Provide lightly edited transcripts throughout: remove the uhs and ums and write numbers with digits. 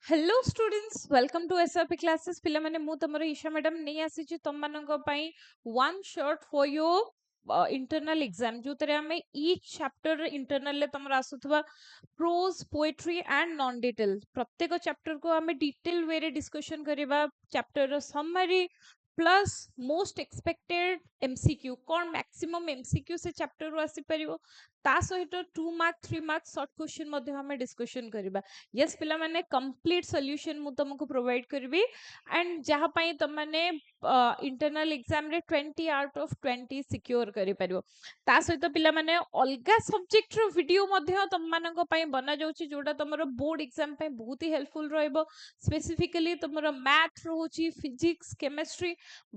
Hello students welcome to SRP classes पिला माने मु तमरो ईशा मैडम नहीं आसी छि तम मानक पई one shot for your internal exam जो तरे हमें ईच चैप्टर इंटरनल ले तमरो आसुथबा prose poetry and non detail प्रत्येक चैप्टर को हमें डिटेल वे रे डिस्कशन करबा चैप्टर रो summary plus most expected MCQ कौन मैक्सिमम एमसीक्यू से चैप्टर रो आसी परिवो ता सहित 2 मार्क 3 मार्क शॉर्ट क्वेश्चन मध्ये हमें डिस्कशन करबा यस पिला माने कंप्लीट सॉल्यूशन मु तुमको प्रोवाइड करबी एंड जहा पई तुम माने इंटरनल एग्जाम रे 20 आउट ऑफ 20 सिक्योर करि परिवो ता सहित पिला माने अलगा सब्जेक्ट रो वीडियो मध्ये तुम मानक पई बना जाउची जोटा तुमरो बोर्ड एग्जाम पई बहुत ही हेल्पफुल रहइबो स्पेसिफिकली तुमरो मैथ रहउची physics chemistry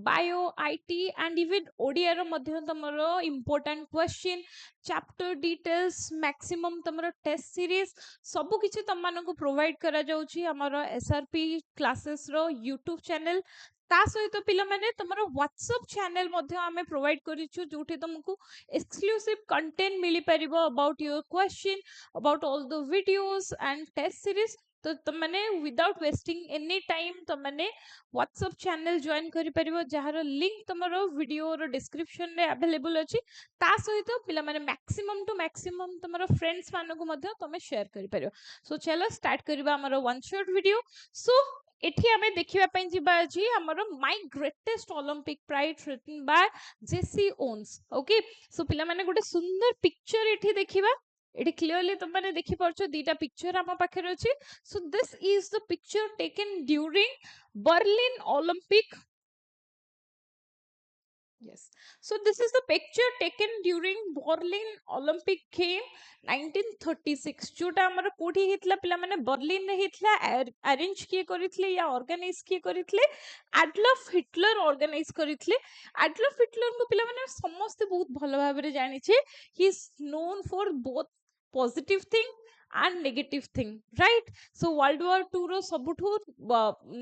bio IT and even Odia रो मध्ये तुमरो important question chapter details maximum तुमरो टेस्ट सीरीज सबु किछि तम मानको प्रोवाइड करा जाउची हमरो एसआरपी क्लासेस रो यूट्यूब चैनल ता सहित पिला माने तमरो व्हाट्सएप चैनल मध्ये हमें प्रोवाइड करिछु जोठी तुमको एक्सक्लूसिव कंटेंट मिली परिबो about your question about all the videos and test series तो तुम माने विदाउट वेस्टिंग एनी टाइम तुम माने व्हाट्सएप चैनल जॉइन करि परिबो जहार लिंक तमरो वीडियो रो डिस्क्रिप्शन रे अवेलेबल अछि ता सहित पिला माने मैक्सिमम टू मैक्सिमम तमरो फ्रेंड्स मानको मध्ये तमे शेयर करि परिबो सो चलो स्टार्ट करबा हमरो वन शॉट वीडियो सो एठी हमें देखिबा पई जिबा अछि हमरो my greatest Olympic pride written by Jesse Owens okay so पिला माने गोटे सुंदर पिक्चर एठी देखिबा एठी क्लियरली तुम माने देखि परछो दीटा पिक्चर हम पाखरे अछि so this is the picture taken during Berlin Olympic. Yes. So this is the picture taken during Berlin Olympic Game 1936 जोटा हमर कोठी हितला पिला माने बर्लिन रे हितला अरेंज किए करितले या ऑर्गेनाइज किए करितले एडल्फ हिटलर ऑर्गेनाइज करितले एडल्फ हिटलर को पिला माने समस्त बहुत भलो भाबरे जानि छे he is known for both positive thing and negative thing right so world war 2 रो सबुठु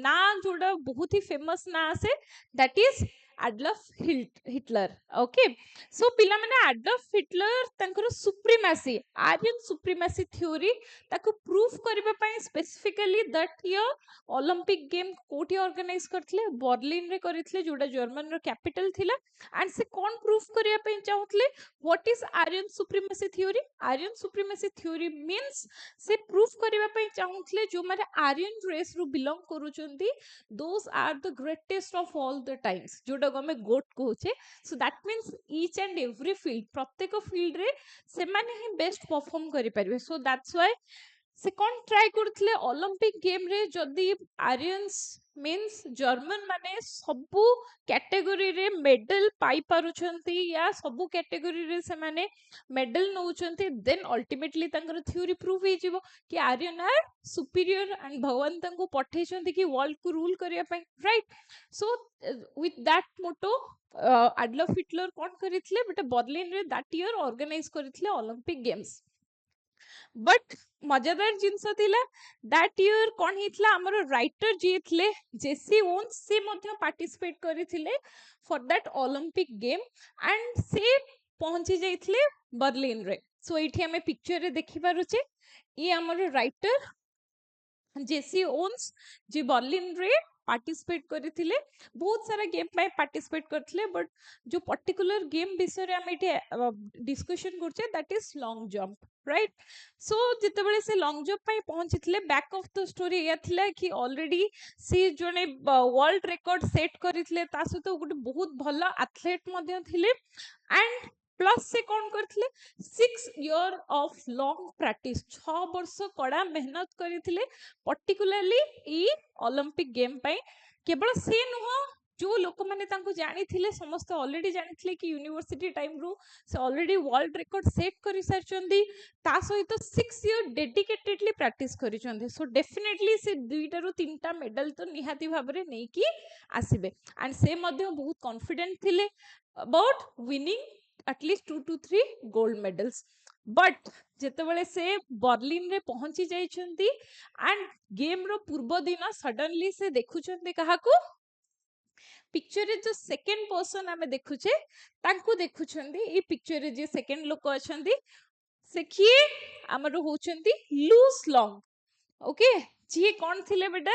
ना जोड़ा बहुत ही फेमस ना आसे that is Adolf Hitler okay so पिला माने एडल्फ हिटलर तंकर सुप्रीमेसी आर्यन सुप्रीमेसी थ्योरी ताको प्रूफ करबा पई specifically that year Olympic game कोठी ऑर्गेनाइज करथले बर्लिन रे करथले जोटा जर्मन रो कैपिटल थिला एंड से कोन प्रूफ करबा पई चाहथले what is Aryan supremacy theory Aryan supremacy theory means से प्रूफ करबा पई चाहथले जो माने आर्यन रेस रो बिलोंग करूचंती those are the greatest of all the times जोटा को हमें गोट कहूचे so that means each and every field प्रत्येक फील्ड रे से माने ही बेस्ट परफॉर्म करि परिबे सो दैट्स व्हाई से कोन ट्राई करथले ओलंपिक गेम रे जदी आर्यंस मींस जर्मन माने सबु कैटेगरी रे मेडल पाई पारुछंती या सबु कैटेगरी रे से माने मेडल नउछंती देन अल्टीमेटली तंकर थ्योरी प्रूफ हे जिवो कि आर्यन आर सुपीरियर एंड भगवान तंको पठेछंती कि वर्ल्ड को रूल करिया पई right so with that motto Adolf Hitler कोन करितले बेटा बर्लिन रे दैट ईयर ऑर्गेनाइज करितले ओलंपिक गेम्स बट मजादार जिनस थिला दैट ईयर कोन हितला हमर राइटर जे थिले जेसी ओन्स से मध्ये पार्टिसिपेट करिथिले for that Olympic game and से पहुंची जाइथिले बर्लिन रे सो एठी हमें पिक्चर रे देखि पारुचे ये हमर राइटर जेसी ओन्स जे बर्लिन रे पार्टिसिपेट करथिले बहुत सारा गेम में पार्टिसिपेट करथिले बट जो पर्टिकुलर गेम विषय रे हम एठी डिस्कशन करछे that is long jump right so जिते बळे से लॉन्ग जंप पई पहुंचथिले बैक ऑफ द स्टोरी या थिला कि ऑलरेडी सी जने वर्ल्ड रिकॉर्ड सेट करथिले ता सहित गोटे बहुत भलो एथलीट मध्ये थिले एंड प्लस से कौन करथिले 6 ईयर ऑफ लॉन्ग प्रैक्टिस 6 वर्ष कड़ा मेहनत करथिले पर्टिकुलरली ई ओलंपिक गेम पई केवल से नुह जो लोक माने तांको जानि थिले समस्त ऑलरेडी जानि थिले कि यूनिवर्सिटी टाइम रू से ऑलरेडी वर्ल्ड रिकॉर्ड सेट करि सारचंदी ता सहित 6 ईयर डेडिकेटेडली प्रैक्टिस करिचंदी सो डेफिनेटली से दुईटा रू तीनटा मेडल तो निहाती भाबरे नै कि आसीबे एंड से मध्ये बहुत कॉन्फिडेंट थिले about winning at least 2 to 3 gold medals but जेतेबेले से बर्लिन रे पहुंची जाइछंती एंड गेम रो पूर्व दिन सडनली से देखुछंती काहाकू पिक्चर रे जो सेकंड पर्सन हमें देखुछे तांको देखुछंती ई पिक्चर रे जे सेकंड लोक अछंती से किए हमर होचंती लूस लॉन्ग ओके जी कौन थिले बेटा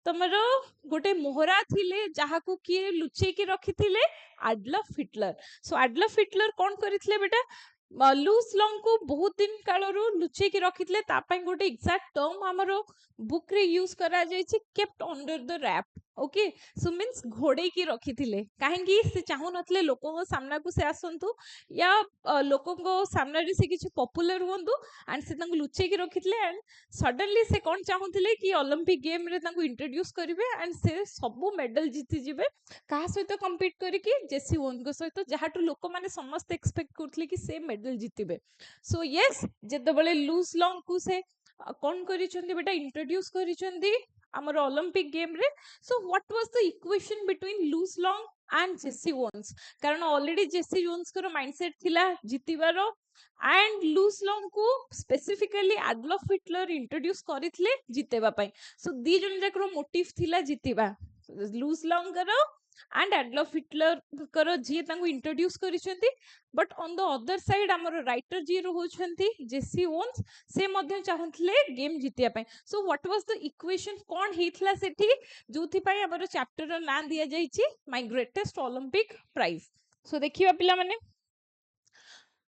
तमरो गोटे मोहरा थिले जहा को किए लुचे की रखी थिले एडल्फ हिटलर सो एडल्फ हिटलर कौन करथिले बेटा लूज लॉन्ग को बहुत दिन काल लुचे की रखी थिले गोटे एग्जैक्ट टर्म हमरो बुक रे यूज करा जाय छी kept under the wrap okay so means घोड़े की रखी थिले काहेकि से चाहू नथले लोकों को सामना को से आसंतु या लोकों को सामना रे से किछि पॉपुलर होंदु एंड से तंग लुचे की रखी थिले एंड सडनली से कौन चाहूले कि ओलंपिक गेम रे तांको इंट्रोड्यूस करिवे एंड से सब मेडल जीति जिवे कहा सहित कंपीट करिकि जेसी ओन को सहित जहाटु लोक माने समस्त एक्सपेक्ट करथले कि से मेडल जीतिबे सो यस जेतेबेले लूज लॉन्ग को से कौन करिसंदी बेटा इंट्रोड्यूस करिसंदी हमर ओलंपिक गेम रे so what was the equation between Luz Long and Jesse Owens कारण ऑलरेडी जेसी ओन्स को माइंडसेट थिला जीतिबारो एंड लूज लॉन्ग को स्पेसिफिकली एडल्फ हिटलर इंट्रोड्यूस करथिले जीतेबा पई सो दी जन जाकर मोटिव थिला जीतिबा लूज लॉन्ग करो एंड एडल्फ हिटलर करो जी तांको इंट्रोड्यूस करिसेंती but on the other side हमर राइटर जी रहउछंती जेसी ओन्स से मध्य चाहथले गेम जीतिया पई सो व्हाट वाज द इक्वेशन कौन हेथला सेठी जोथि पई हमर चैप्टर रो नाम दिया जाईची my greatest Olympic prize so देखिबा पिला माने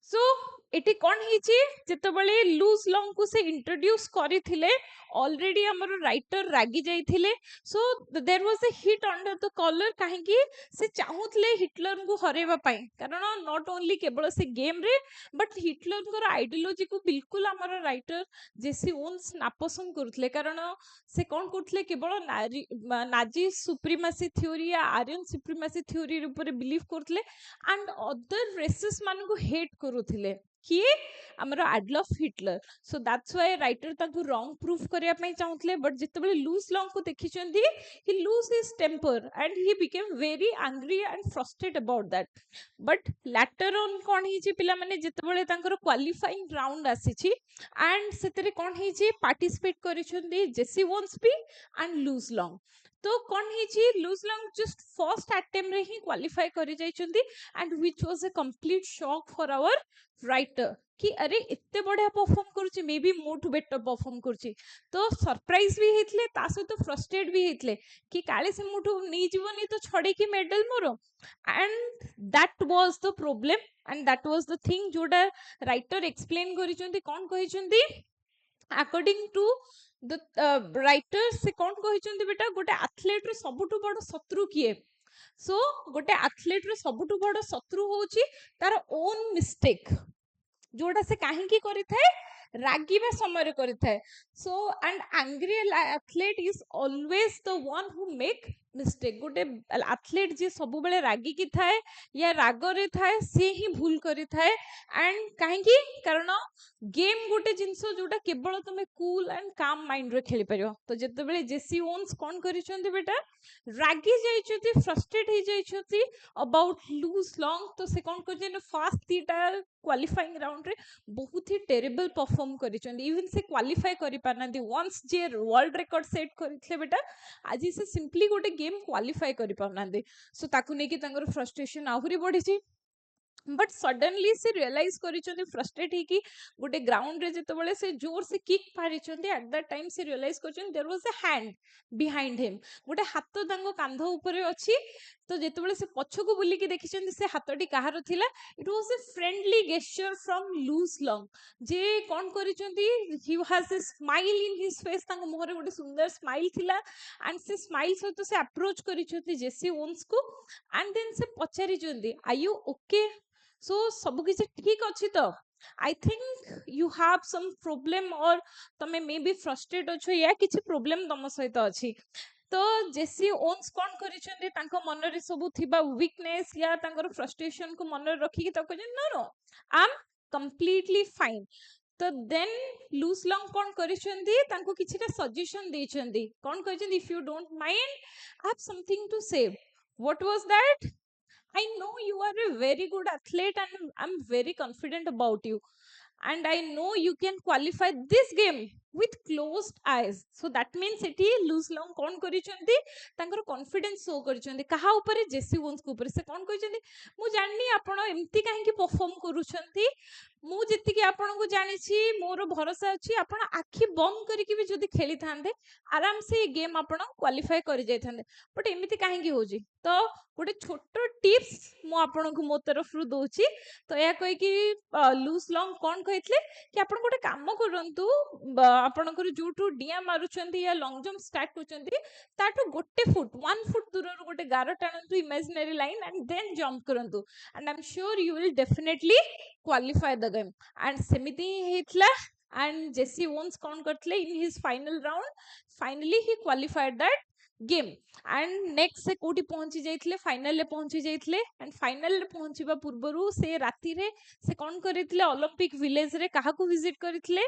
सो एटी कौन हिची जेतेबेले लूज लॉन्ग को से इंट्रोड्यूस करिथिले ऑलरेडी हमर राइटर रागी जाइथिले so there was a hit under the collar काहे कि से चाहूतले हिटलर को हरेबा पई कारण नॉट ओनली केवल से गेम रे बट हिटलर को आइडियोलॉजी को बिल्कुल हमर राइटर जेसी ओन्स नापसंद करथले कारण से कौन करथले केवल नाजी सुप्रीमेसी थ्योरी या आर्यन सुप्रीमेसी थ्योरी ऊपर बिलीव करथले एंड अदर रेसेस मान को हेट करूथिले किए हमर Adolf Hitler so that's why writer ताको रॉन्ग प्रूफ करिया पई चाहथले बट जितेबेले लूज लॉन्ग को देखिचंदी he lose his temper and he became very angry and frustrated about that but later on कोन हिची पिला माने जितेबेले तांकर क्वालिफाइंग राउंड आसीची एंड सेतरे कोन हिची पार्टिसिपेट करिचंदी जेसी वोन्स भी एंड लूज लॉन्ग तो कौन हिची Luz Long just first attempt रे ही क्वालिफाई करि जाइचंदी and which was a complete shock for our writer कि अरे इतने बढ़िया परफॉर्म करुची मे बी मोठू बेटर परफॉर्म करुची तो सरप्राइज भी हेतले ता सहित फ्रस्ट्रेट भी हेतले कि काले से मोठू नहीं जीवनी तो छड़े की medal more and that was the problem and that was the thing जोटा राइटर एक्सप्लेन करिसंती कोन कहिसंती अकॉर्डिंग टू द राइटर से कौन कहिसंती बेटा गोटे एथलीट रो सबुठु बड़ शत्रु किए सो गोटे एथलीट रो सबुठु बड़ शत्रु होची तार ओन मिस्टेक जोटा से काहे की करिथाय रागिबा समय करिथाय so and angry athlete is always the one who make mistake गोटे एथलीट जे सब बेले रागी की थाए या रागरे थाए से ही भूल करि थाए एंड काहे की कारण गेम गोटे जिंस जोटा केवल तुम कूल एंड काम माइंड रे खेली परियो तो जते बेले जेसी ओन्स कोन करिसंती बेटा रागी जाइछथि फ्रस्ट्रेट हे जाइछथि अबाउट लूज लॉन्ग तो से कोन करछन फास्ट तीटा क्वालिफाइंग राउंड रे बहुत ही टेरेबल परफॉर्म करिसंती इवन से क्वालिफाई करि पारनांती वंस जे वर्ल्ड रिकॉर्ड सेट करिथले बेटा आज से सिंपली गोटे गेम क्वालिफाई करि पारनांती सो ताकु नै कि तांगर फ्रस्ट्रेशन आहुरी बढ़िछि बट सडनली से रियलाइज करिसंती फ्रस्ट्रेट हे कि गोटे ग्राउंड रे जेतेबेले से जोर से किक पारिसंती एट दैट टाइम से रियलाइज करछन there was a hand behind him गोटे हाथ तांगो कांध ऊपर अछि तो जेतेबेले से पछको बुली कि देखिसंती से हाथटी काहार थिला it was a friendly gesture from Luz Long जे कोन करिसंती he has a smile in his face तांगो मुहरे गोटे सुंदर स्माइल थिला एंड से स्माइल सहित से अप्रोच करिसंती जेसी ओन्स को एंड देन से पचारिसंती आर यू ओके सो सब किसी ठीक अच्छी तो I think you have some problem और तमे मे बी फ्रस्ट्रेट अच्छो या किसी प्रॉब्लम तम सहित अच्छी तो जेसी ओन्स कोन करिसंती तांको मन रे सब थिबा वीकनेस या तांकर फ्रस्ट्रेशन को मन रे रखी कि तो कहन no no I am completely fine तो देन लूज लॉन्ग कोन करिसंती तांको किछिटा सजेशन देइछंती कोन कहिसंती if you don't mind I have something to say what was that I know you are a very good athlete and I'm very confident about you. And I know you can qualify this game with closed eyes. So that means it lose long kon karichandi tankar confidence show karichandi kaha upare Jesse Owens ko upare se kon karichandi mu janni apana emti kahi ki perform karuchanti ମୁଁ ଯେତିକି ଆପଣଙ୍କୁ ଜାଣିଛି ମୋର ଭରସା ଅଛି ଆପଣ ଆଖି ବନ୍ଦ କରିକି ବି ଯଦି ଖେଳିଥାନ୍ତେ ଆରାମସେ ଏ ଗେମ୍ ଆପଣ କ୍ୱାଲିଫାଏ କରି ଯାଇଥାନ୍ତେ ବଟ୍ ଏମିତି କାହିଁକି ହଉଛି ତ ଗୋଟେ ଛୋଟ ଟିପ୍ସ ମୁଁ ଆପଣଙ୍କୁ ମୋ ତରଫରୁ ଦଉଛି ତ ଏହା କହିକି ଲୁଜ୍ ଲଙ୍ଗ କ'ଣ କହିଥିଲେ କି ଆପଣ ଗୋଟେ କାମ କରନ୍ତୁ ଆପଣଙ୍କର ଯୋଉଠୁ ଡିଆଁ ମାରୁଛନ୍ତି ୟା ଲଙ୍ଗ ଜମ୍ପ ଷ୍ଟାର୍ଟ କରୁଛନ୍ତି ତାଠୁ 1 ଫୁଟ ଦୂରରୁ ଗୋଟେ ଗାର ଟାଣନ୍ତୁ imaginary line and then jump କରନ୍ତୁ and I'm sure you will definitely qualify the game and semiti heitla and Jesse Owens kon kartle in his final round finally he qualified that game and next se koti पहुंची जाइथिले final ले पहुंची जाइथिले and final ले पहुंचीबा पूर्वरु से राति रे से कोन करिथिले Olympic village रे काहा को विजिट करिथिले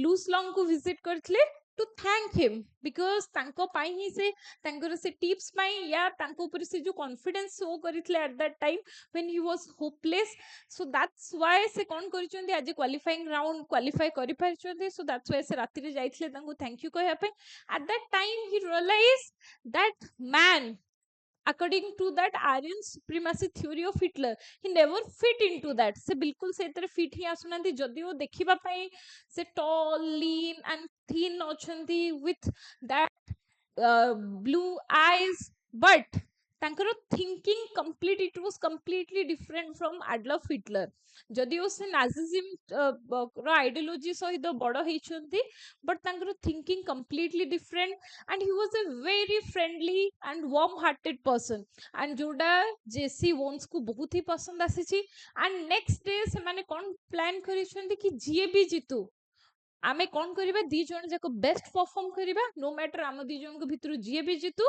लूस लॉन्ग को visit करिथिले to thank him because तांको पाई ही से तांकर से टिप्स पाई या तांको ऊपर से जो कॉन्फिडेंस शो करिथिले at that time when he was hopeless so that's why से कोन करिचोंदी आज क्वालिफाइंग राउंड क्वालिफाई करि पारिचोंदी so that's why से राति रे जाइथिले तांको थैंक यू कहया पे at that time he realized that man according to that Aryan supremacy theory of Hitler he never fit into that से बिल्कुल से इतरे फिट ही आसुनांती जदि वो देखिबा पई से tall lean and thin अछंती with that blue eyes but ତାଙ୍କର thinking complete it was completely different from Adolf Hitler ଯଦିଓ ସେ ନାଜିଜିମ ର ଆଇडियोलॉजी ସହିତ ବଡ ହେଇଛନ୍ତି but ତାଙ୍କର thinking completely different and he was a very friendly and warm hearted person and जोड़ा जेसी वोन्स को बहुत ही पसंद आसीची and next day ସେମାନେ कोन प्लान करिसନ୍ତି कि जिए भी जीतू आमे कोन करिबा दी जण जाको बेस्ट परफॉर्म करिबा नो मैटर आम दी जण को भितरु जिए भी जीतू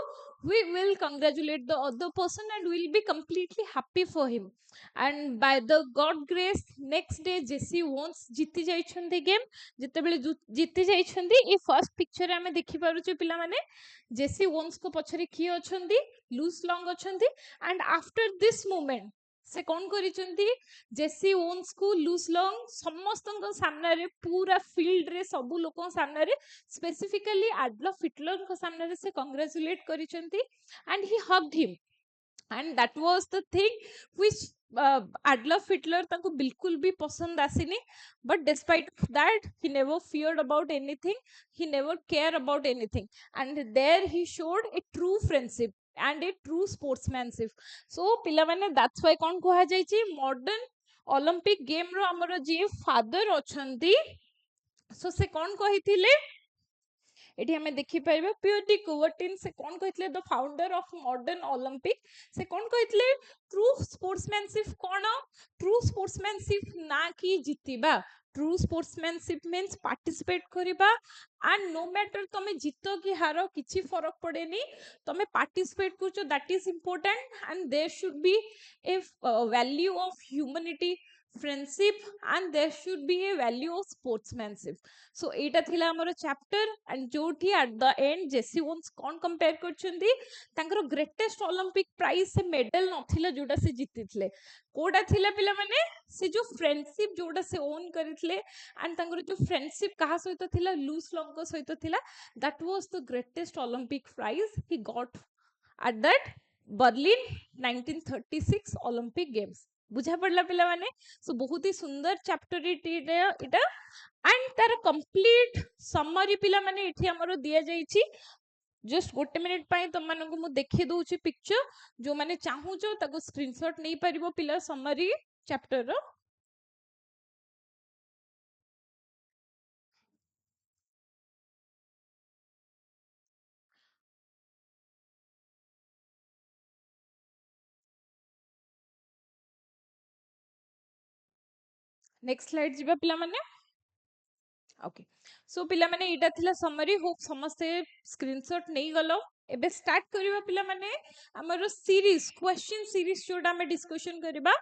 we will congratulate the other person and will be completely happy for him and by the god grace next day Jesse Owens जीति जाइछन्ती गेम जते बेले जीति जाइछन्ती ए फर्स्ट पिक्चर आमे देखि पारुचे पिला माने जेसी वोन्स को पछरे की अछन्ती लूस लॉन्ग अछन्ती एंड आफ्टर दिस मोमेंट से कोन करिसंती जेसी ओन्स को लूस लॉन्ग समस्तन सामने रे पूरा फील्ड रे सब लोक सामने रे स्पेसिफिकली एडल्फ हिटलर को सामने रे से कांग्रेचुलेट करिसंती and he hugged him and that was the thing which Adolf Hitler ताको बिल्कुल भी पसंद आसीनी but despite that he never feared about anything he never cared about anything and there he showed a true friendship and a true sportsmanship so पिला माने that's why कोन कहा जाय छी modern Olympic game रो हमर जे फादर अछंती so से कोन कहिथिले एठी हमें देखि परबे पियोटी कुवर्टिन से कोन कहितले the founder of modern Olympic से कोन कहितले ट्रू स्पोर्ट्समैनशिप कोन ट्रू स्पोर्ट्समैनशिप ना कि जितिबा ट्रू स्पोर्ट्समैनशिप मींस पार्टिसिपेट करिबा एंड नो मैटर तमे जितो कि हारो किछि फरक पड़ेनी तमे पार्टिसिपेट करछो that is important and there should be a value of humanity friendship and there should be a value of sportsmanship so एटा थिला हमर चैप्टर एंड जोठी at the end Jesse Owens कोन कंपेयर करछंती तांकर ग्रेटेस्ट ओलंपिक प्राइज से medal नथिला जोटा से जीतिथले कोडा थिला पिला माने से जो फ्रेंडशिप जोटा से ओन करिथले एंड तांकर जो फ्रेंडशिप कहा सहित थिला लूस लॉन्ग को सहित थिला that was the greatest Olympic prize he got at that Berlin 1936 Olympic games बुझा पड़ला पिला माने सो बहुत ही सुंदर चैप्टर इटा एंड तार कंप्लीट समरी पिला माने इठी हमरो दिया जाईची जस्ट गोटे मिनिट पाई तुम मानक मु देखि दउची पिक्चर जो माने चाहू जो ताको स्क्रीनशॉट नै परिबो पिला समरी चैप्टर रो नेक्स्ट स्लाइड जिबा पिला माने ओके सो पिला माने इटा थिला समरी होप समस्त स्क्रीनशॉट नहीं गलो एबे स्टार्ट करिबा पिला माने हमर सीरीज क्वेश्चन सीरीज जोटा हम डिस्कशन करिबा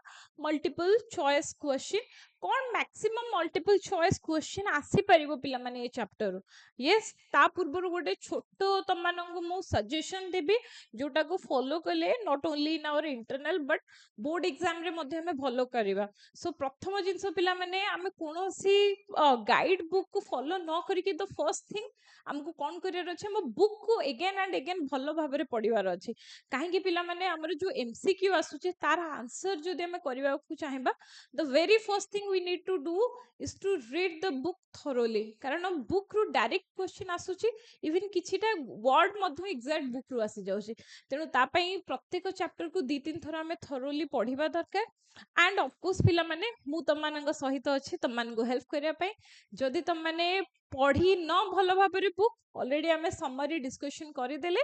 मल्टीपल चॉइस क्वेश्चन कोन मैक्सिमम मल्टीपल चॉइस क्वेश्चन आसी परिबो पिला माने ए चैप्टर यस ता पूर्व गोटे छोटो तम मानंगु मु सजेशन देबी जोटा को फॉलो करले not only in our internal but board exam रे मध्ये हमें फॉलो करिबा सो प्रथम जिंस पिला माने हमें कोनोसी गाइड बुक को फॉलो न करिके द फर्स्ट थिंग हमको कोन करियर अछि हम बुक को अगेन एंड अगेन भलो भाबरे पढिबार अछि काहे कि पिला माने हमर जो एमसीक्यू आसुचे तार आंसर जदि हमें करिबा को चाहेबा the very first thing we need to do is to read the book thoroughly karan book ru direct question asuchi even kichita word madhu exact book ru asi jauchi tenu ta pai pratyek chapter ku 2-3 thora ame thoroughly पढ़िबा दरकार and of course पिला माने मु तम मानक सहित अछि तम मान को हेल्प करिया पई जदि तम माने पढ़ी न भलो भाबरे बुक ऑलरेडी हमें समरी डिस्कशन करि देले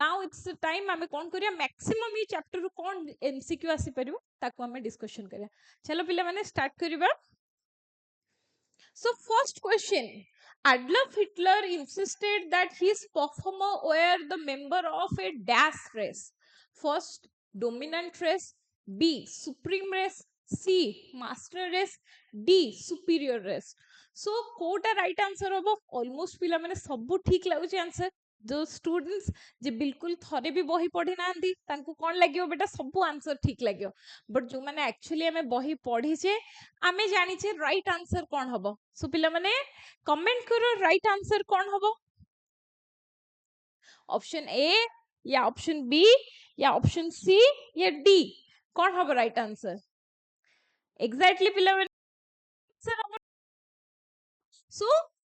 नाउ इट्स टाइम हमें कोन करिया मैक्सिमम ई चैप्टर रू कोन एमसीक्यू आसी परिबो ताको हमें डिस्कशन करिया चलो पिला माने स्टार्ट करिबा so first question Adolf Hitler insisted that his performer were the member of a dash race first dominant race B supreme race C master race D superior race so कोटा right answer होबो almost पिला माने सब ठीक लागुची answer जो students जे बिल्कुल थरे भी बही पढ़ी नांदी तांको कोन लागियो बेटा सब आंसर ठीक लागियो बट जो माने एक्चुअली हमें बही पढ़ी छे आमे जानी छे राइट आंसर कोन होबो सो पिला माने कमेंट करो राइट आंसर कोन होबो ऑप्शन ए या ऑप्शन बी या ऑप्शन सी या डी कोन होबो राइट आंसर एग्जैक्टली पिला माने so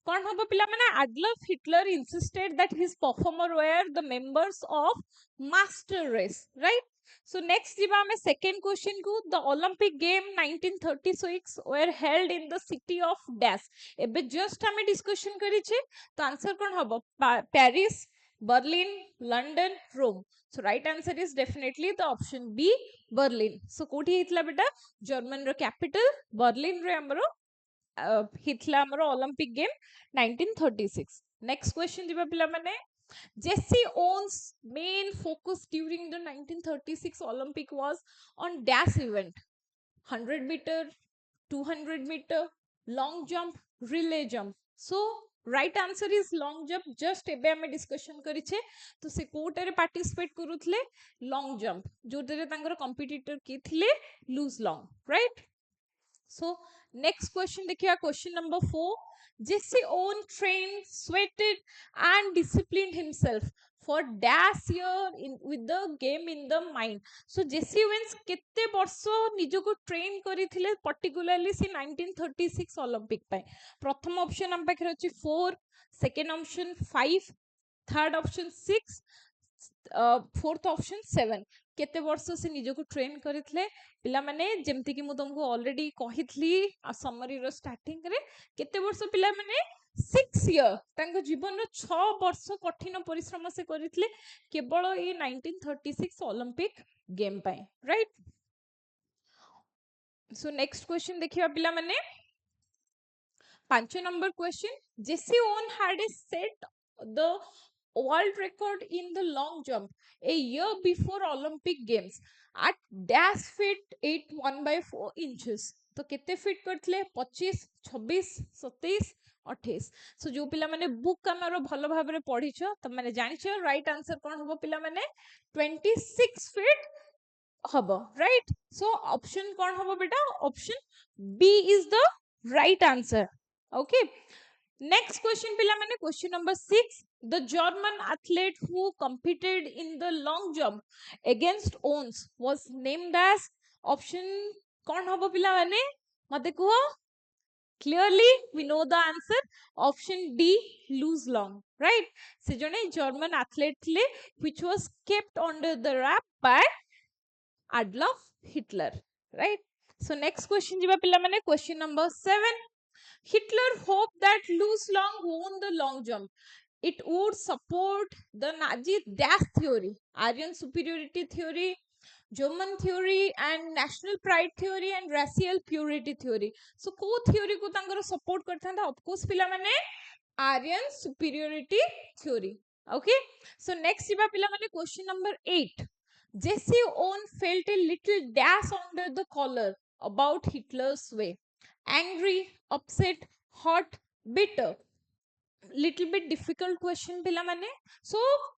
कौन हम पिला माने Adolf Hitler insisted that his performer were the members of master race right so next jiba हमें second question को the Olympic game 1936 were held in the city of dash एबे just हमें discussion करी छे तो आंसर कौन हबो Paris Berlin London Rome so right answer is definitely the option B Berlin so कोठी हितला बेटा जर्मन रो कैपिटल बर्लिन रे हमरो हितला हमरो ओलंपिक गेम 1936 नेक्स्ट क्वेश्चन दिबा पिला माने Jesse Owens main focus during the 1936 Olympic was on dash event 100 meter 200 meter long jump relay jump so right answer is long jump just एबे हमें discussion करी छे तो से कोटा रे पार्टिसिपेट करूथले long jump जोटे रे तांगर कंपिटिटर की थिले loose long right so next question देखिए question number 4 Jesse Owens trained sweated and disciplined himself for dash year with the game in the mind so Jesse Owens केते वर्ष निजो को train करिथिले particularly सी 1936 Olympic पाए प्रथम option हम पाखे अछि 4 second option 5 third option 6 fourth option 7 केते वर्ष से निजो को ट्रेन करिथिले पिला माने जेमति कि मु तुमको ऑलरेडी कहिथली समरी रो स्टार्टिंग रे केते वर्ष पिला माने 6 इयर तांको जीवन रो 6 वर्ष कठिन परिश्रम से करिथिले केवल ए 1936 ओलंपिक गेम पाए राइट सो नेक्स्ट क्वेश्चन देखिबा पिला माने 5 number question Jesse Owen had a set the world record in the long jump a year before Olympic Games at dash feet 8 1/4 inches तो केते फीट करथले 25 26 27 28 सो जो पिला माने बुक हमरो भलो भाबरे पढिछो त माने जानिछो राइट आंसर कोन होबो पिला माने 26 फीट हबो राइट सो ऑप्शन कोन होबो बेटा option B is the right answer okay Next question पिला माने question number 6 the German athlete who competed in the long jump against Owens was named as option कौन होबो पिला माने मते कहो clearly we know the answer option D lose long right से जने German athlete थिले which was kept under the wrap by Adolf Hitler right so next question जिबा पिला माने question number 7 Hitler hoped that Louis Long won the long jump. It would support the Nazi dash theory, Aryan superiority theory, German theory, and national pride theory and racial purity theory. So, को theory को तांगर support करता था? Of course, पिला माने Aryan superiority theory. Okay. So next जिबा पिला माने question number 8. Jesse Owens felt a little dash under the collar about Hitler's way. Angry, upset, hot, bitter. Little bit difficult question पिला माने. So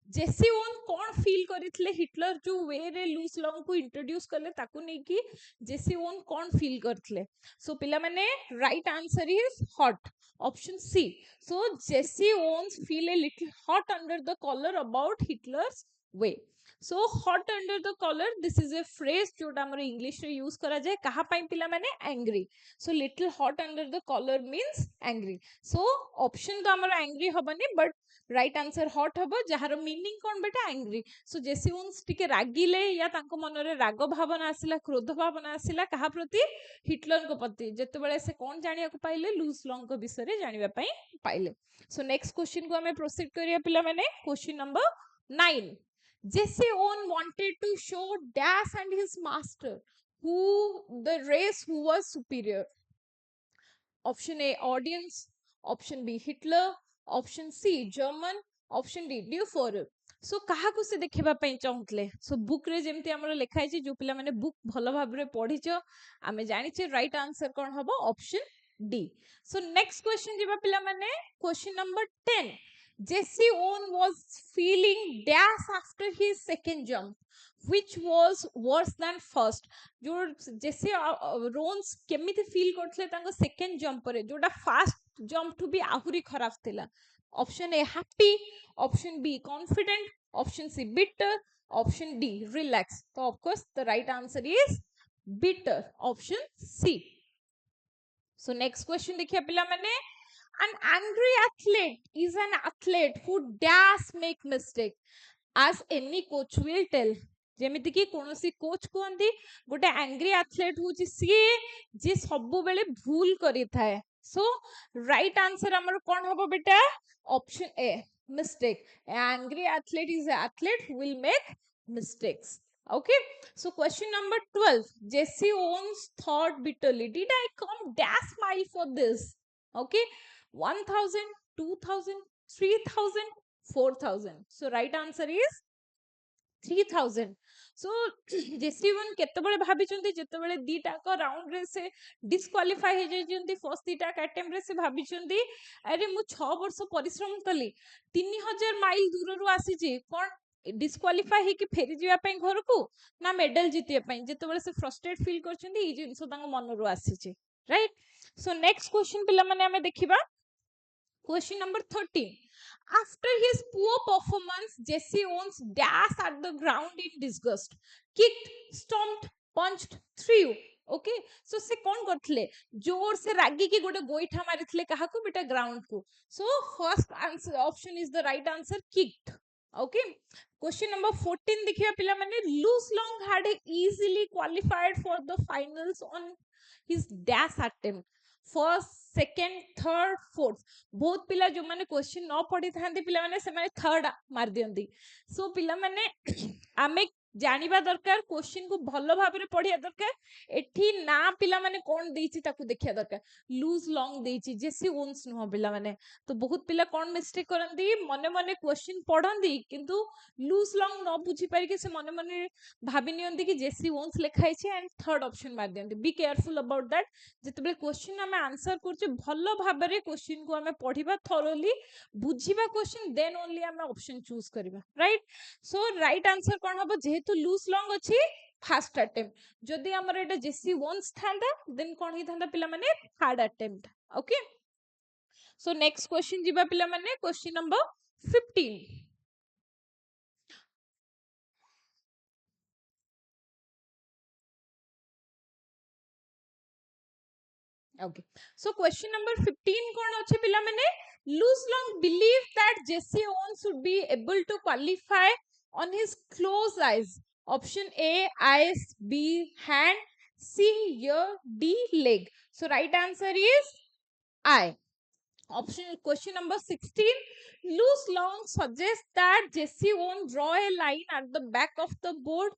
जेसी own कौन feel करथिले Hitler जो वे रे loose Long को इंट्रोड्यूस करले ताकू नै कि जेसी ओन कौन फील करथिले सो पिला माने right answer is hot option C so Jesse Owens feel a little hot under the collar about Hitler's way so hot under the collar this is a phrase जोटा हमर English रे use करा जाय कहा पई पिला माने angry so little hot under the collar means angry so option तो हमर एंग्री हबनी बट राइट आंसर हॉट हबो जहार मीनिंग कोन बेटा एंग्री सो जेसी ओन्स टिके रागिले या तांको मनरे राग भावना आसिला क्रोध भावना आसिला कहा प्रति हिटलर को प्रति जते बेले से कोन जानिया को पाइले लूज लॉन्ग को विषय रे जानिबा पई पाइले सो नेक्स्ट क्वेश्चन को हमें प्रोसीड करिया पिला माने question number 9 Jesse Owen wanted to show Dash and his master who the race who was superior. Option A audience, option B Hitler, option C German, option D Dufour. सो कहा को से देखबा पई चाहतले सो बुक रे जेमती हमर लिखा छै जो पिला माने बुक भलो भाबरे पढिचो आमे जानि छै राइट आंसर कोन हबो option D so next question जेबा पिला माने question number 10 Jesse Owen was feeling dash after his second jump which was worse than first जो जेसी रोन्स केमिति फील करथले तांको सेकंड जंप रे जोटा फास्ट जंप टू बी आहुरी खराब थिला option A happy option B confident option C bitter option D relax तो of course the right answer is bitter option C so next question देखिए पिला माने an angry athlete is an athlete who dash make mistake as any coach will tell जेमिति कि कोनोसी coach कोंदी गोटे angry athlete होची सी जे सब बेले भूल करी थाए सो राइट आंसर हमर कोन हबो बेटा option a mistake angry athlete is a athlete who will make mistakes okay so question number 12 Jesse Owens thought bitterly did I come dash mile for this okay 1000 2000 3000 4000 so right answer is 3000 so Jesse Owens केतेबेले भाबी चंती जेतेबेले दीटा को round रे से disqualify हे जाय चंती first दीटा attempt रे से भाबी चंती अरे मु 6 वर्ष परिश्रम कली 3000 माइल दूर रु आसी जी कोन डिस्क्वालीफाई हे कि फेरी जिया पई घर को ना मेडल जीतिया पई जेतेबेले से फ्रस्ट्रेट फील कर चंती ई जिंसो तांग मन रु आसी छी राइट सो नेक्स्ट क्वेश्चन पिला माने हमें देखिबा Question number 13. After his poor performance, Jesse Owens dashed at the ground in disgust. Kicked, stomped, punched, threw. Okay? So से कौन करथले जोर से रागी की गोटे गोइठा मारिथले काहा को बेटा ग्राउंड को so first answer option is the right answer kicked okay question number 14 देखिए पिला माने Luz Long had easily qualified for the finals on his dash attempt first second third fourth बहुत पिला जो माने क्वेश्चन न पढ़ी थांती पिला माने से माने थर्ड मार दियंती सो पिला माने आमे जानिबा दरकार क्वेश्चन को भलो भाबरे पढ़िया दरकार एठी ना पिला माने कोन देइछि ताकू देखिया दरकार loose long देइछि Jesse Owens no पिला माने तो बहुत पिला कोन मिस्टेक करंती मने मने क्वेश्चन पढ़ंती किंतु लूज लॉन्ग न बुझी पारि के से मने मने भाबी नियंती कि जेसी ओन्स लिखाइ छै एंड थर्ड ऑप्शन मार दियंती बी केयरफुल अबाउट दैट जेतेबेले क्वेश्चन हमें आंसर करछे भलो भाबरे क्वेश्चन को हमें पढ़िबा थरोली बुझिबा क्वेश्चन देन ओनली हमें ऑप्शन चूज करबा राइट सो राइट आंसर कोन हबो जेहेतु लूज लॉन्ग अछि फर्स्ट अटेम्प्ट जदि हमर एटा जेसी वंस थांदा देन कोन हि थांदा पिला माने third attempt okay so next question जिबा पिला माने question number 15 Okay. So question number 15 kon ache pila mane Luz Long believed that Jesse Owens should be able to qualify on his closed eyes. Option A eyes, B hand, C ear, D leg. So right answer is I. Option question number 16 Luz Long suggests that Jesse Owens draw a line at the back of the board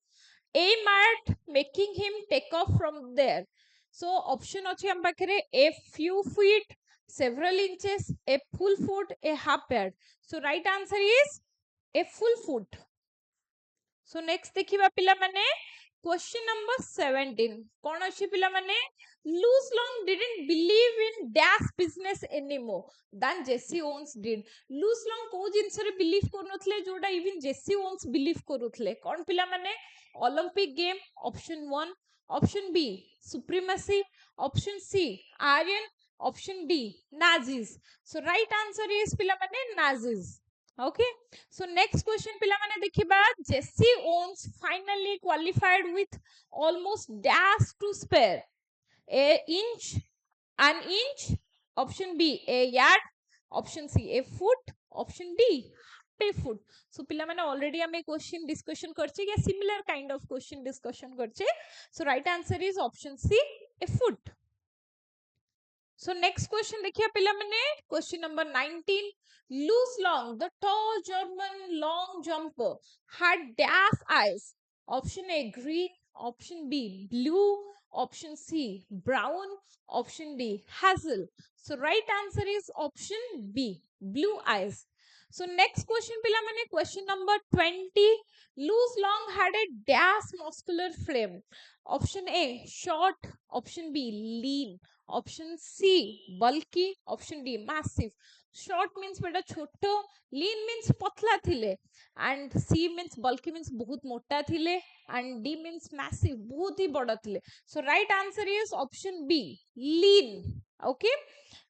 aim at making him take off from there. So option अछि हम पाखरे a few feet, several inches, a full foot, a half yard. So right answer is a full foot. So next देखिबा पिला माने question number 17 कौन अच्छी पिला माने Luz Long didn't believe in dash business anymore than Jesse Owens did Luz Long को जिंस रे बिलीव करनथले जोटा इवन जेसी ओन्स बिलीव करूथले कौन पिला माने Olympic game option 1 option B supremacy option C Aryan option D Nazis so right answer is पिला माने Nazis okay so next question pila mane dekhiba Jesse Owens finally qualified with almost dash to spare a inch an inch option B a yard option C a foot option D a foot so pila mane already ame question discussion karche ya similar kind of question discussion karche so right answer is option C a foot so next question देखिए पिला मने question number 19 Luz Long the tall German long jumper had dash eyes option A green option B blue option C brown option D hazel so right answer is option B blue eyes so next question pila mane question number 20 Luz Long had a dash muscular frame option A short option B lean option C bulky option D massive short means beta छोटो lean means पतला थिले and C means bulky means बहुत मोटा थिले and D means massive बहुत ही बड़ा थिले so right answer is option B lean okay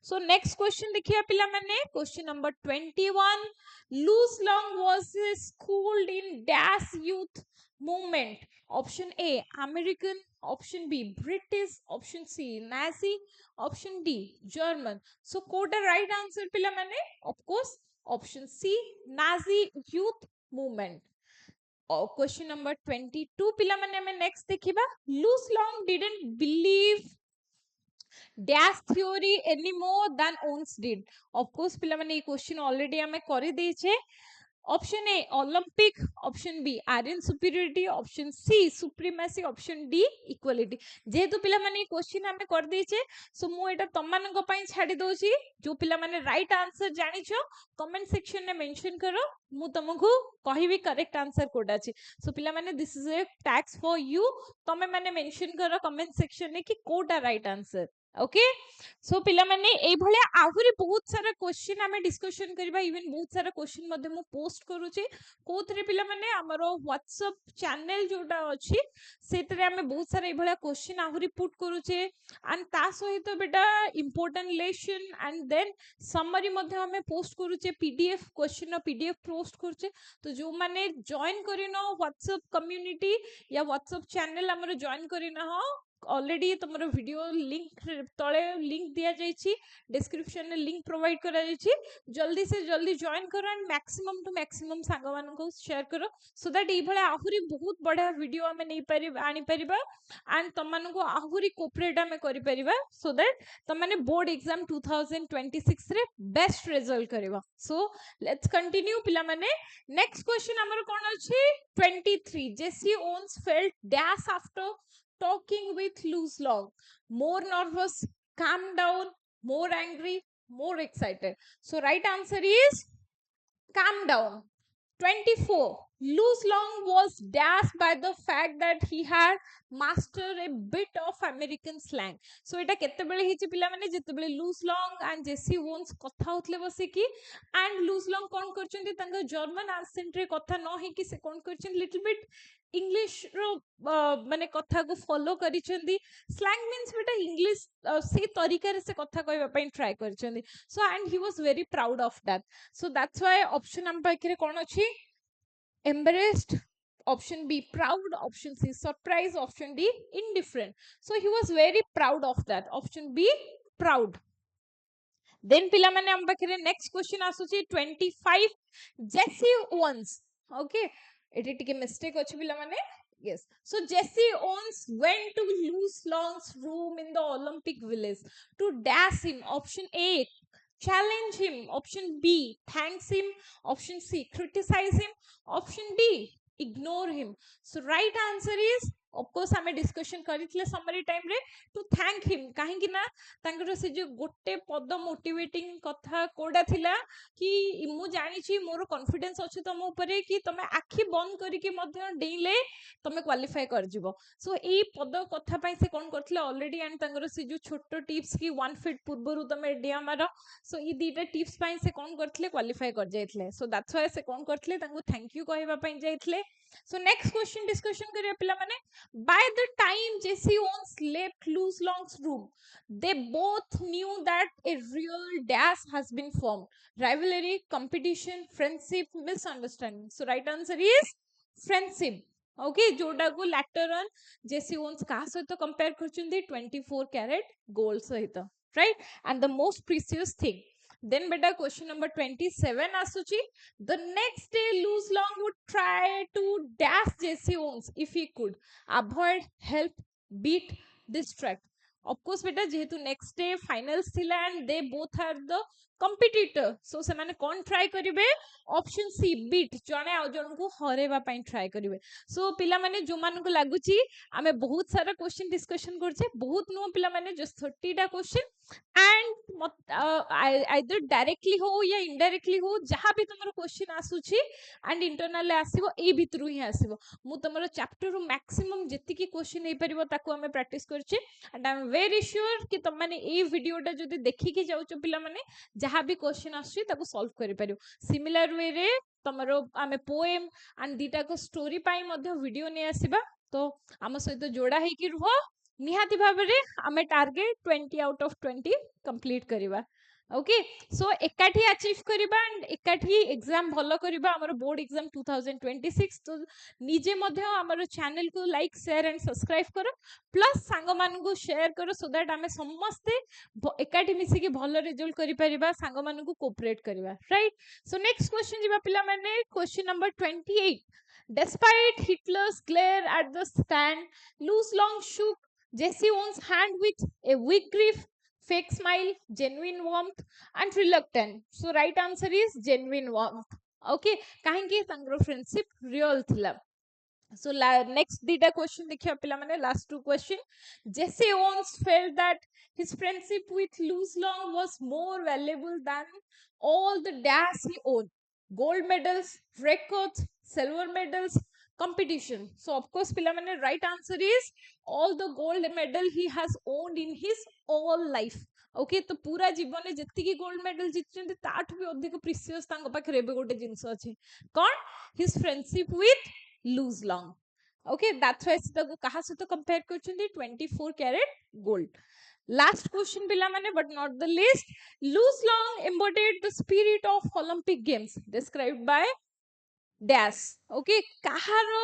so next question देखिए पिला मैंने question number 21 Luz Long was schooled in dash youth movement option A American option B British option C Nazi option D German so Kota right answer पिला मैंने of course option C Nazi youth movement question number 22 पिला मैंने हमें next देखिबा Luz Long didn't believe dash theory any more than Owens did of course पिला मैंने ये question already हमें कर देछे option A Olympic option B iron superiority option C supremacy option D equality जेहेतु पिला माने क्वेश्चन हमें कर देछे सो मु एटा तममानक पई छाडी दोची जो पिला माने राइट आंसर जानिछो कमेंट सेक्शन में मेंशन करो मु तुमको कहिबी करेक्ट आंसर कोडा अछि सो पिला माने this is A tax for you तमे माने मेंशन करो कमेंट सेक्शन में कि कोडा राइट आंसर ओके सो पिला माने एई भले आहुरी बहुत सारा क्वेश्चन हमें डिस्कशन करबा इवन बहुत सारा क्वेश्चन मध्ये मु पोस्ट करूची कोथरे पिला माने हमरो व्हाट्सएप चैनल जोटा अछि सेतरे हमें बहुत सारा एई भले क्वेश्चन आहुरी पुट करूचे एंड ता सहित बेटा important lesson and then summary मध्ये हमें पोस्ट करूचे पीडीएफ क्वेश्चन पीडीएफ पोस्ट करूचे तो जो माने जॉइन करिनो व्हाट्सएप कम्युनिटी या व्हाट्सएप चैनल हमरो जॉइन करिनो हो ऑलरेडी तुमरो वीडियो लिंक तळे लिंक दिया जाईची डिस्क्रिप्शन में लिंक प्रोवाइड करा जाईची जल्दी से जल्दी जॉइन करो एंड मैक्सिमम टू मैक्सिमम सांगवान को शेयर करो सो दैट ई भले आहुरी बहुत बड़ा वीडियो हमें नहीं पारि आनी परिबा एंड तमन को आहुरी कोऑपरेट हमें करि परिबा सो दैट तमने बोर्ड एग्जाम 2026 रे बेस्ट रिजल्ट करबा सो लेट्स कंटिन्यू पिला माने नेक्स्ट क्वेश्चन हमर कोन अछि 23 Jesse Owens felt dash after talking with Luz Long more nervous calm down more angry more excited so right answer is calm down 24 Luz Long was dashed by the fact that he had mastered a bit of American slang so eta केतेबेले हिची पिला माने जेतेबेले Luz Long and Jesse Owens कथा होतले बसे की and Luz Long कोन करचंती तंग German accent रे कथा न हे की से कोन करचन लिटिल बिट इंग्लिश रो माने कथा को फॉलो करिचंदी स्लैंग मींस बेटा इंग्लिश से तरीका रे से कथा कहबा पई ट्राई करचंदी so and he was very proud of that so that's why option number पाखरे कोन अछि embarrassed option B proud option C surprise option D indifferent so he was very proud of that option B proud then पिला माने हम पाखरे next question आसुची 25 Jesse Owens okay eighty टिके mistake अछि पिला माने yes so Jesse Owens went to Luz Long's room in the Olympic Village to dash him option A challenge him option B thanks him option C criticize him option D ignore him so right answer is of course आमे discussion करथिले summary time रे to thank him काहे ना तांकर से जो गोटे पद मोटिवेटिंग कथा कोडा थिला कि मु जानि छी मोर कॉन्फिडेंस अछि तम ऊपर कि तमे आखि बंद करिके मध्य डेले तमे क्वालिफाई कर जिवो सो एई पद कथा पई से कोन करथिले ऑलरेडी एंड तांकर से जो छोटो टिप्स कि 1 फीट पूर्वरु तमे डिया मारो सो ई दीटा टिप्स पई से कोन करथिले क्वालिफाई कर जायथिले सो दैट्स व्हाई से कोन करथिले तांको थैंक यू कहबा पई जायथिले सो नेक्स्ट क्वेश्चन डिस्कशन करिया पिला माने by the time Jesse Owens left Luz Long's room they both knew that a real dash has been formed. Rivalry, competition, friendship, misunderstanding. So right answer is friendship. Okay, जोटा को later on Jesse Owens कहा सहित compare करचुंदी 24 carat gold सहित, right? And the most precious thing. Then beta question number 27 आसुची. The next day Luz Long would try to dash Jesse Owens if he could avoid, help, beat, distract. Of course बेटा जेहेतु next day finals थिला and they both are the competitor so से माने कोन try करिवे option C beat जने आ जन को हरेबा पई ट्राई करिवे सो पिला माने जो मान को लागुची आमे बहुत सारा क्वेश्चन डिस्कशन करछे बहुत नो पिला माने जस्ट 30 टा क्वेश्चन एंड आइदर डायरेक्टली हो या इनडायरेक्टली हो जहां भी तुमरो क्वेश्चन आसुची एंड इंटरनल आसीबो ए भितरु ही आसीबो मु तुमरो चैप्टर रो मैक्सिमम जेति की क्वेश्चन हे परिबो ताको हमें प्रैक्टिस करछे and I am very sure कि तुम माने ए वीडियोटा जदी देखि के जाउचो पिला माने जहां भी क्वेश्चन आछी ताको सॉल्व करि परियो सिमिलर वे रे तुमरो आमे पोएम एंड दीटा को स्टोरी पाई मध्ये वीडियो ने आसीबा तो आम सहित जोड़ा हे कि रुह निहाती भाव रे आमे टारगेट 20 आउट ऑफ 20 कंप्लीट करिबा ओके सो एकाठी अचीव करिबा एंड एकाठी एग्जाम भलो करिबा हमर बोर्ड एग्जाम 2026 तो निजे मध्ये हमर चैनल को लाइक शेयर एंड सब्सक्राइब करो प्लस सांग मान को शेयर करो सो दैट आमे समस्ते एकाठी मिसी के भलो रिजल्ट करि परिबा सांग मान को कोऑपरेट करिबा राइट सो नेक्स्ट क्वेश्चन जिबा पिला माने question number 28 despite Hitler's glare at the stand Luz Long shook Jesse Owens' hand with a weak grip, fake smile, genuine warmth, and reluctant. So right answer is genuine warmth. Okay, kahinki tangro friendship real thila. So next dita question देखिए पिला माने last two question. Jesse Owens felt that his friendship with Luz Long was more valuable than all the dash he owned. Gold medals, records, silver medals, competition. So of course पिला माने right answer is all the gold medal he has owned in his all life. Okay तो पूरा जीवन जेति की gold medal जीतचंती ताठ भी अधिक प्रीसियस तांको पाखरे एबे गोटे जिंस अछि कोन his friendship with Luz Long. Okay, that's why ताको कहा से तो कंपेयर करचंती 24 कैरेट गोल्ड. Last question पिला माने but not the least. Luz Long embodied the spirit of Olympic Games described by dash. Okay, काहारो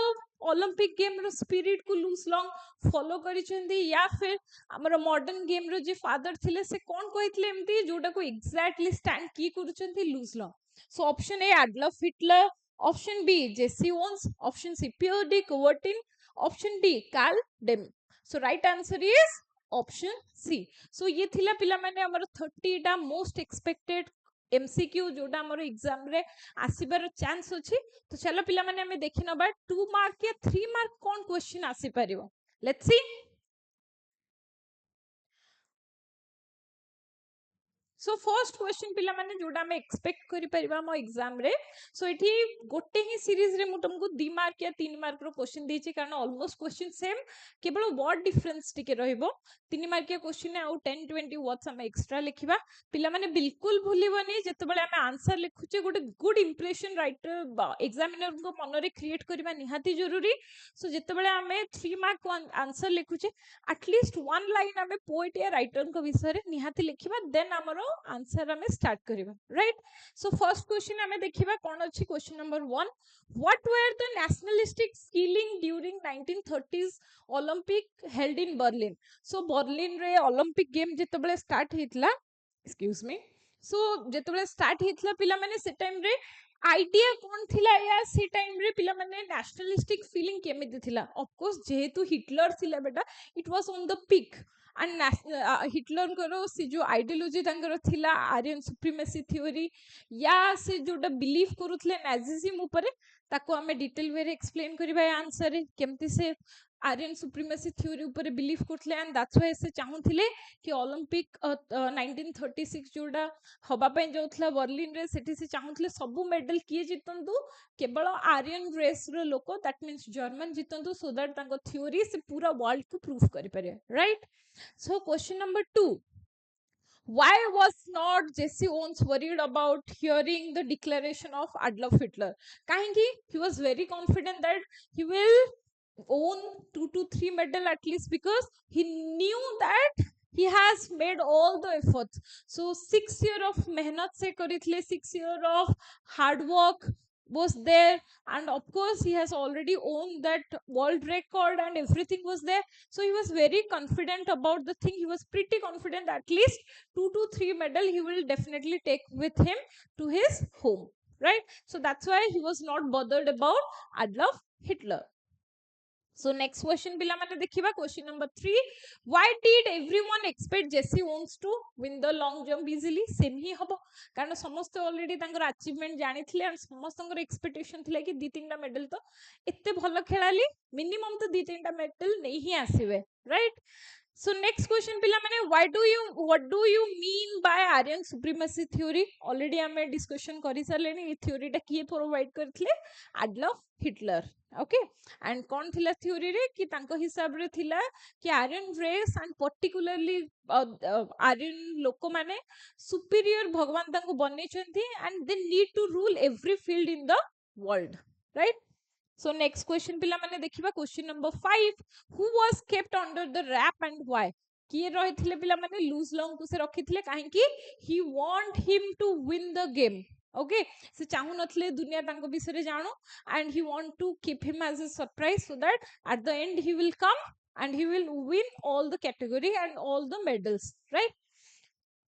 ओलंपिक गेम रो spirit को लूज लॉन्ग फॉलो करिसेंती या फिर हमर मॉडर्न गेम रो जे फादर थिले से कोन कहितले एमती जोटा को एग्जैक्टली स्टैंड की करूचंती Luz Long so option A Adolf Hitler option B Jesse Owens option C Pierre de Coubertin option D Carl Diem so right answer is option C so ये थिला पिला माने हमर 30 टा मोस्ट एक्सपेक्टेड एमसीक्यू जोटा हमर एग्जाम रे आसीबार chance अछि तो चलो पिला माने हमें देखि नबा 2 मार्क या 3 मार्क कोन क्वेश्चन आसी परिबो let's see so first question पिला माने जोटा हम एक्सपेक्ट करि परिबा हम एग्जाम रे सो एठी गोटे ही सीरीज रे मु तुमको 2 मार्क या 3 मार्क रो क्वेश्चन देछि कारण ऑलमोस्ट क्वेश्चन सेम केवल वर्ड डिफरेंस टिके रहइबो 3 मार्क के क्वेश्चन आउ 10 20 वर्ड्स हम एक्स्ट्रा लिखिबा पिला माने बिल्कुल भूलिबनी जते बेले हम आंसर लिखुचे गोटे गुड इंप्रेशन राइटर एग्जामिनर को मन रे क्रिएट करबा निहाती जरूरी सो जते बेले हम 3 मार्क आंसर लिखुचे एटलीस्ट वन लाइन हम पोएट या राइटर को विषय रे निहाती लिखिबा देन हमरो आंसर हमें स्टार्ट करिबा राइट सो फर्स्ट क्वेश्चन हमें देखिबा कोन अछि question number 1 what were the nationalistic skilling during 1930s Olympic held in Berlin so Berlin रे ओलंपिक गेम जेतेबेले स्टार्ट हेतला एक्सक्यूज मी सो जेतेबेले स्टार्ट हेतला पिला माने से टाइम रे आइडिया कोन थिला या से टाइम रे पिला माने नेशनलिस्टिक फीलिंग केमिति थिला ऑफ कोर्स जेहेतु हिटलर थिला बेटा it was on the peak and Hitler करो से जो आइडियोलॉजी तांकर थिला आर्यन सुप्रीमेसी थ्योरी या से जोटा बिलीव करूथले नाजिज्म ऊपर ताको आमे डिटेल वे रे एक्सप्लेन करबा आंसर रे केमती से आर्यन सुप्रीमेसी थ्योरी ऊपर बिलीव करथले एंड दैट्स व्हाई से चाहुथिले कि ओलंपिक 1936 जोडा हबा पे जोथला बर्लिन रे सेठी से चाहुथिले सब मेडल किए जितंतु केवल आर्यन रेस रो लोको दैट मींस जर्मन जितंतु सो दैट तांको थ्योरी से पूरा वर्ल्ड को प्रूफ करि पारे right so question number 2 why was not Jesse Owens worried about hearing the declaration of Adolf Hitler kahinki he was very confident that he will own 2 to 3 medal at least because he knew that he has made all the efforts so 6 year of mehnat se karithle 6 year of hard work was there and of course he has already owned that world record and everything was there so he was very confident about the thing he was pretty confident at least 2 to 3 medal he will definitely take with him to his home right so that's why he was not bothered about Adolf Hitler so next question pila mane dekhiba question number 3 why did everyone expect Jesse Owens to win the long jump easily same hi hobo कारण समस्त already तांकर achievement जानिथिले and समस्तंकर expectation थिले कि दी तीनटा medal तो एते भलो खेलाली minimum तो दी तीनटा मेडल नै ही आसीबे right so next question pila mane what do you mean by Aryan supremacy theory already ame discussion kari sarleni e theory ta kiye provide करथले Adolf Hitler okay and kon thila theory re ki tanko hisab re thila ki Aryan race and particularly Aryan loko mane superior bhagwan tanko banei chanti and they need to rule every field in the world right so next question pila mane dekhiba question number 5 who was kept under the wrap and why किए रहिथिले पिला माने Luz Long को से रखिथिले काहे कि he want him to win the game okay से चाहू नथले दुनिया तांको विषय जानो and he want to keep him as a surprise so that at the end he will come and he will win all the category and all the medals right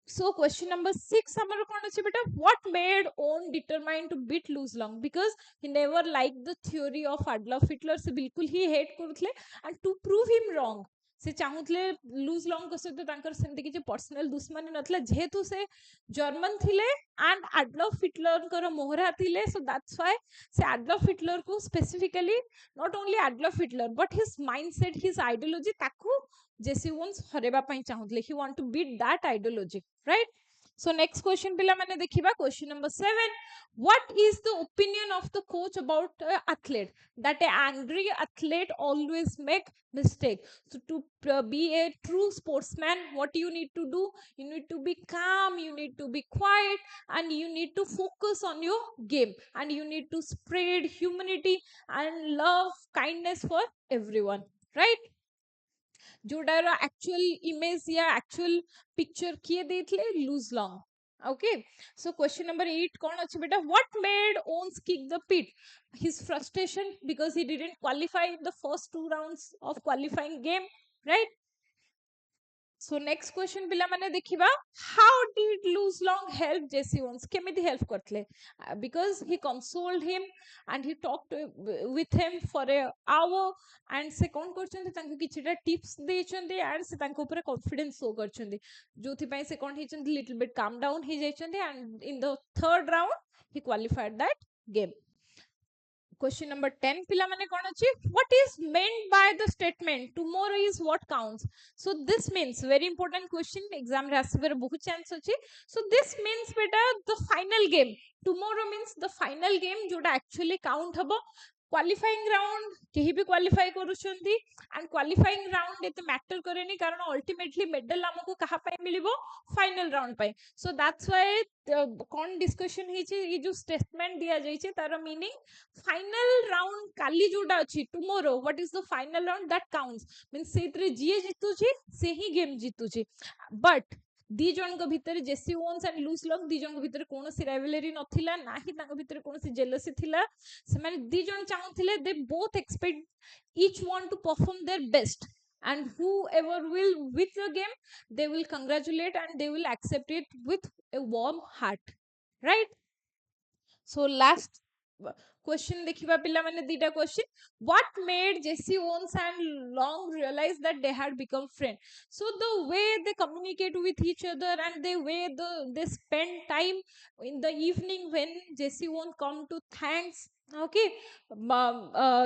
so question number 6 amar kon achi beta what made Owen determined to beat lose long because he never liked the theory of Adolf Hitler se bilkul he hate करुथले and to prove him wrong से चाहूले loose Long को सहित तांकर सेमती किछि personal दुश्मनी नथला जेहेतु से German थिले एंड एडॉल्फ हिटलर कर मोहरा थिले सो दैट्स व्हाई से एडॉल्फ हिटलर को specifically not only Adolf Hitler but his mindset his ideology ताकू जेसी ओन्स हरेबा पई चाहुतले he want to beat that ideology right so next question pila mane dekhiba question number 7 what is the opinion of the coach about athlete that a angry athlete always make mistake so to be a true sportsman what you need to do you need to be calm you need to be quiet and you need to focus on your game and you need to spread humanity and love kindness for everyone right जोडार actual image या actual picture किए देथले Luz Long okay so question number 8 कौन अछि बेटा what made Owens kick the pit his frustration because he didn't qualify in the first 2 rounds of qualifying game right so next question पिला माने देखिबा how did lose long help Jesse Owens केमिति help करथले because he consoled him and he talked with him for a hour and से कोन करछन्ते तांको किछटा tips देछन्ते and से तांको ऊपर confidence show करछन्ते जोथि पई से कोन हेचन्ते लिटिल बिट calm down हे जायछन्ते and in the third round he qualified that game question number 10 pila mane kon achi what is meant by the statement tomorrow is what counts so this means very important question exam re asibar bahut chance achi so this means beta the final game tomorrow means the final game jota actually count habo qualifying round केही भी qualify करूछंती and qualifying round एते matter करेनी कारण ultimately medal हमको कहा पय मिलिबो final round पय सो that's why cone discussion हिची ये जो स्टेटमेंट दिया जाई छे तार मीनिंग फाइनल राउंड काली जोडा अछि tomorrow what is the final round that counts means सेतरे जीए जितु छी से ही गेम जितु छी बट दी जन को भीतर Jesse Owens and Luz long दी जन को भीतर कोनोसी राइवलरी नथिला नाही ताको भीतर कोनोसी जेलसी थिला से माने दी जन चाहुथिले they both expect each want to perform their best and whoever will win the game they will congratulate and they will accept it with a warm heart right so last question देखिबा पिला माने दीटा question what made Jesse Owens and Long realize that they had become friends so the way they communicate with each other and the way they spend time in the evening when Jesse Owens come to thanks okay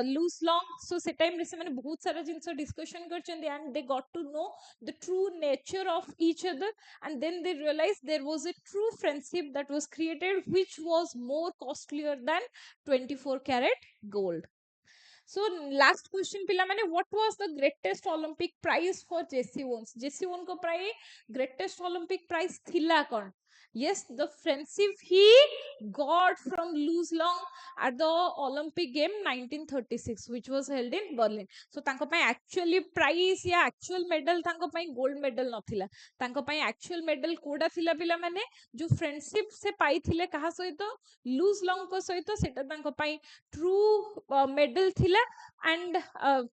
Luz Long so से time रे से मैंने बहुत सारा जिंस discussion करचंदी and they got to know the true nature of each other and then they realise there was a true friendship that was created which was more costlier than 24 carat gold. So last question पिला मैंने what was the greatest Olympic prize for Jesse Owens? Jesse Owens को प्राय greatest Olympic prize थिला कौन? Yes, the friendship he got from Luz Long at the Olympic game 1936, which was held in Berlin. So तांको पाई actually prize या actual medal तांको पाई gold medal नथिला. तांको पाई actual medal कोडा थिला पिला मैंने जो friendship से पाई थिले कहा सहित Luz Long को सहित सेटा तांको पाई true medal थिला एंड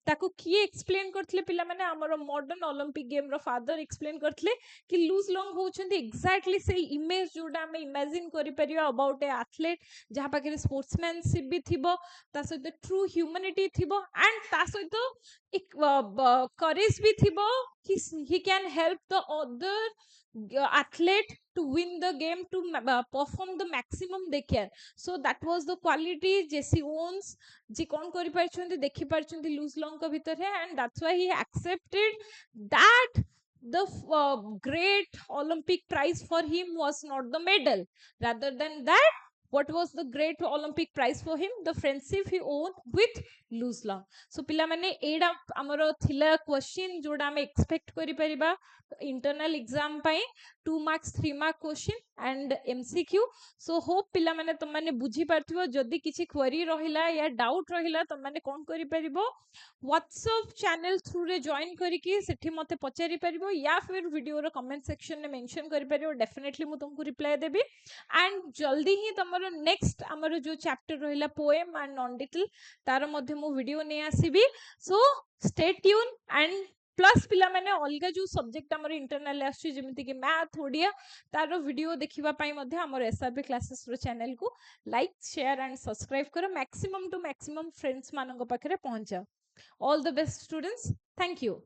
ताको किए एक्सप्लेन करथले पिला माने हमर मॉडर्न ओलंपिक गेम रो फादर एक्सप्लेन करथले कि लूज लॉन्ग होचंती एग्जैक्टली से इमेज जोडा हम इमेजिन करि परियो अबाउट ए एथलीट जहा पाके स्पोर्ट्समैनशिप भी थिबो ता सहित ट्रू ह्यूमैनिटी थिबो एंड ता सहित एक करेज भी थिबो कि he can help the other athlete to win the game to perform the maximum they can. So that was the quality Jesse Owens जी कौन करि पारछंती देखि पारछंती लूज लॉन्ग का भीतर है and that's why he accepted that the great Olympic prize for him was not the medal. Rather than that, what was the great Olympic prize for him? The friendship he owned with Luz Long. So पिला माने एडा हमरो थिला question जोडा हम expect करि परिबा internal exam पाई 2 marks 3 mark question and MCQ. So hope पिला माने तुम माने बुझी पारथिबो जदी किछि क्वेरी रहिला या डाउट रहिला तुम माने कोन करि परिबो व्हाट्सएप चैनल थ्रू रे जॉइन करिकि सेठी मते पचारि परिबो या फिर वीडियो रो कमेंट सेक्शन में मेंशन करि परिबो. डेफिनेटली मु तुमको रिप्लाई देबी एंड जल्दी ही तमरो नेक्स्ट हमरो जो चैप्टर रहिला पोएम एंड नॉन डिटेल तार मध्ये मु वीडियो नै आसीबी. So stay tune and plus पिला माने अलगा जो सब्जेक्ट हमर इंटरनल आछि जेमिति कि मैथ ओडिया तार वीडियो देखिबा पई मध्ये हमर एसआरपी क्लासेस रो चैनल को लाइक शेयर एंड सब्सक्राइब करो मैक्सिमम टू मैक्सिमम फ्रेंड्स मानन पाखरे पहुंचा. All the best students. Thank you.